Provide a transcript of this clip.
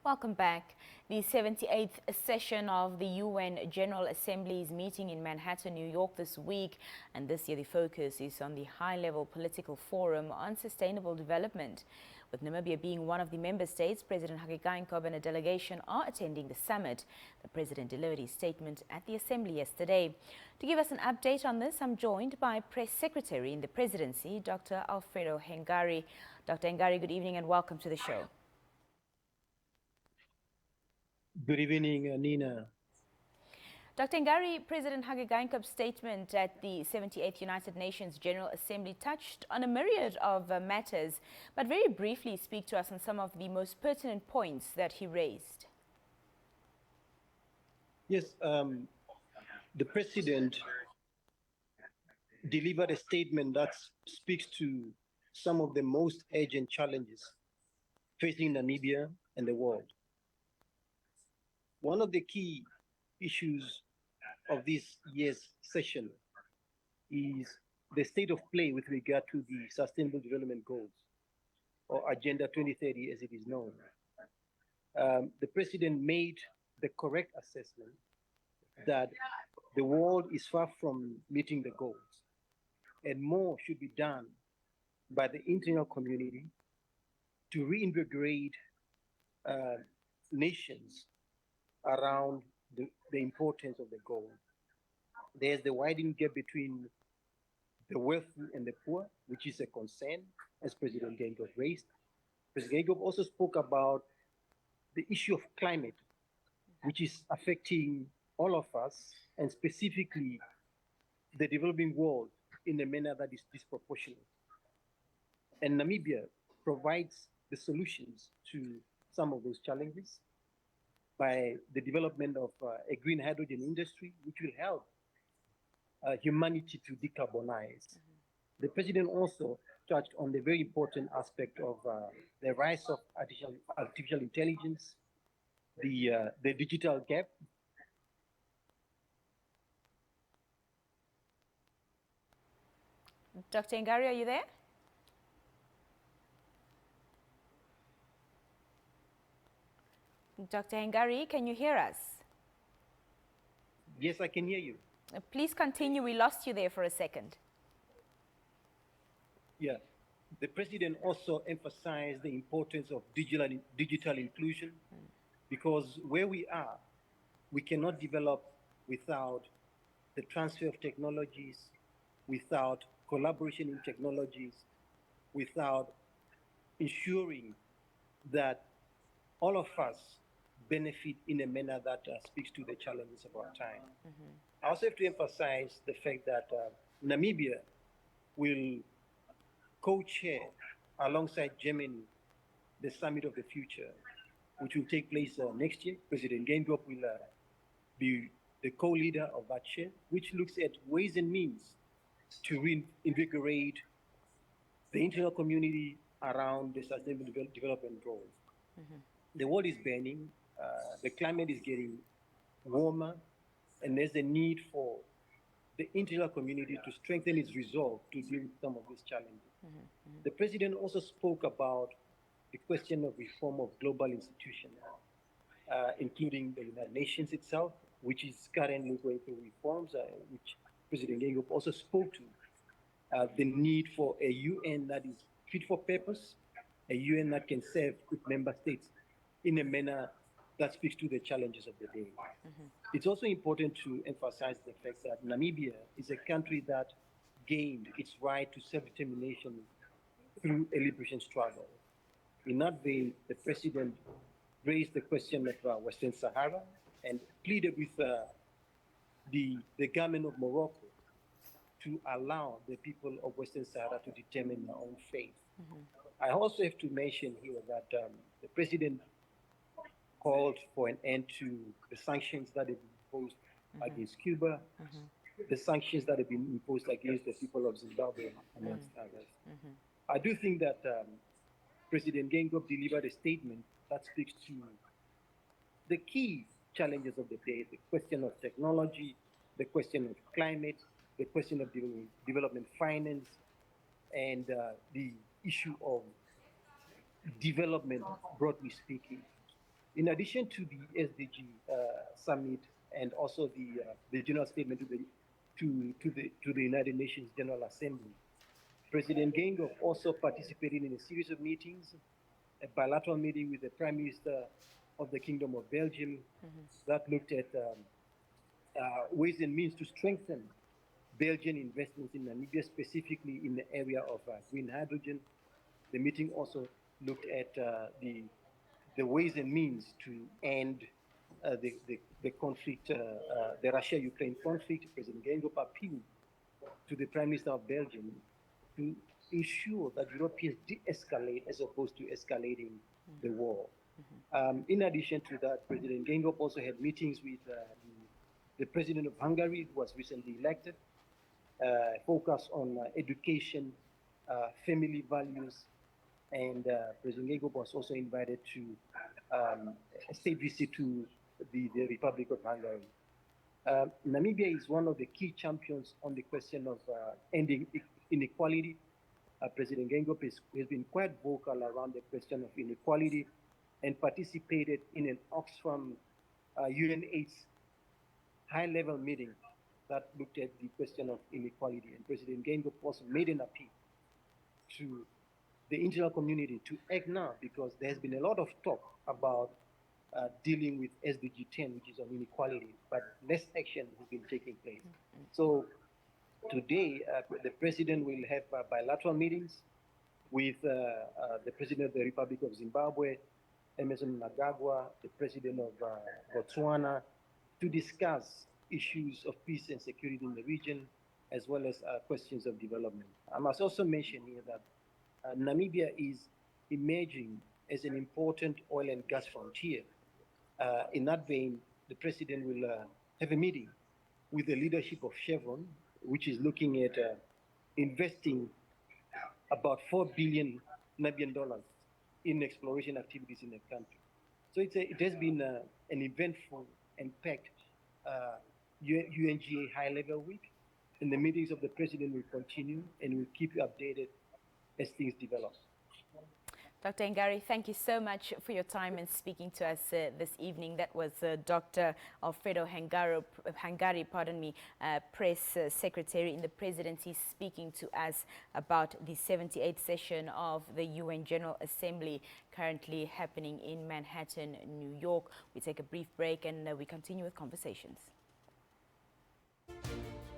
Welcome back. The 78th session of the UN General Assembly is meeting in Manhattan, New York this week. And this year the focus is on the high-level political forum on sustainable development. With Namibia being one of the member states, President Hage Geingob and a delegation are attending the summit. The president delivered his statement at the assembly yesterday. To give us an update on this, I'm joined by Press Secretary in the Presidency, Dr. Alfredo Hengari. Dr. Hengari, good evening and welcome to the show. Good evening, Nina. Dr. Ngari, President Hage Geingob's statement at the 78th United Nations General Assembly touched on a myriad of matters, but very briefly speak to us on some of the most pertinent points that he raised. Yes, the President delivered a statement that speaks to some of the most urgent challenges facing Namibia and the world. One of the key issues of this year's session is the state of play with regard to the Sustainable Development Goals, or Agenda 2030 as it is known. The President made the correct assessment that the world is far from meeting the goals, and more should be done by the international community to reinvigorate nations around the importance of the goal. There's the widening gap between the wealthy and the poor, which is a concern, as President Geingob raised. President Geingob also spoke about the issue of climate, which is affecting all of us, and specifically the developing world in a manner that is disproportionate. And Namibia provides the solutions to some of those challenges by the development of a green hydrogen industry, which will help humanity to decarbonize. The President also touched on the very important aspect of the rise of artificial intelligence, the digital gap. Dr. Ngari, are you there? Dr. Hengari, can you hear us? Yes, I can hear you. Please continue. We lost you there for a second. Yeah. The President also emphasized the importance of digital inclusion, because where we are, we cannot develop without the transfer of technologies, without collaboration in technologies, without ensuring that all of us benefit in a manner that speaks to the challenges of our time. I also have to emphasize the fact that Namibia will co-chair alongside Germany the Summit of the Future, which will take place next year. President Geingob will be the co-leader of that chair, which looks at ways and means to reinvigorate the international community around the sustainable development goals. The world is burning, the climate is getting warmer, and there's a need for the international community to strengthen its resolve to deal with some of these challenges. The President also spoke about the question of reform of global institutions, including the United Nations itself, which is currently going through reforms, which President Geingob also spoke to. The need for a UN that is fit for purpose, a UN that can serve its member states in a manner that speaks to the challenges of the day. It's also important to emphasize the fact that Namibia is a country that gained its right to self-determination through a liberation struggle. In that vein, the President raised the question of Western Sahara and pleaded with the government of Morocco to allow the people of Western Sahara to determine their own fate. I also have to mention here that the President called for an end to the sanctions that have been imposed against Cuba, the sanctions that have been imposed against the people of Zimbabwe, amongst others. I do think that President Geingob delivered a statement that speaks to the key challenges of the day, the question of technology, the question of climate, the question of development finance, and the issue of development, broadly speaking. In addition to the SDG summit and also the general statement to the United Nations General Assembly, President Geingob also participated in a series of meetings, a bilateral meeting with the Prime Minister of the Kingdom of Belgium that looked at ways and means to strengthen Belgian investments in Namibia, specifically in the area of green hydrogen. The meeting also looked at the ways and means to end the conflict, the Russia-Ukraine conflict. President Geingob appealed to the Prime Minister of Belgium to ensure that Europeans de-escalate as opposed to escalating the war. In addition to that, President Geingob also had meetings with the President of Hungary, who was recently elected, focus on education, family values, and President Geingob was also invited to a state visit to the Republic of Hungary. Namibia is one of the key champions on the question of ending inequality. President Geingob has been quite vocal around the question of inequality and participated in an Oxfam UNAIDS high-level meeting that looked at the question of inequality. And President Geingob also made an appeal to the international community to act now, because there has been a lot of talk about dealing with SDG 10, which is on inequality, but less action has been taking place. So today, the president will have bilateral meetings with the president of the Republic of Zimbabwe, Emerson Mnangagwa, the president of Botswana, to discuss issues of peace and security in the region, as well as questions of development. I must also mention here that Namibia is emerging as an important oil and gas frontier. In that vein, the president will have a meeting with the leadership of Chevron, which is looking at investing about $4 billion Namibian dollars in exploration activities in the country. So it has been an eventful and packed UNGA high-level week, and the meetings of the president will continue, and we'll keep you updated as things develop. Dr. Ngari, thank you so much for your time and speaking to us this evening. That was Dr. Alfredo Hangari, Press Secretary in the Presidency, speaking to us about the 78th session of the UN General Assembly currently happening in Manhattan, New York. We take a brief break and we continue with conversations.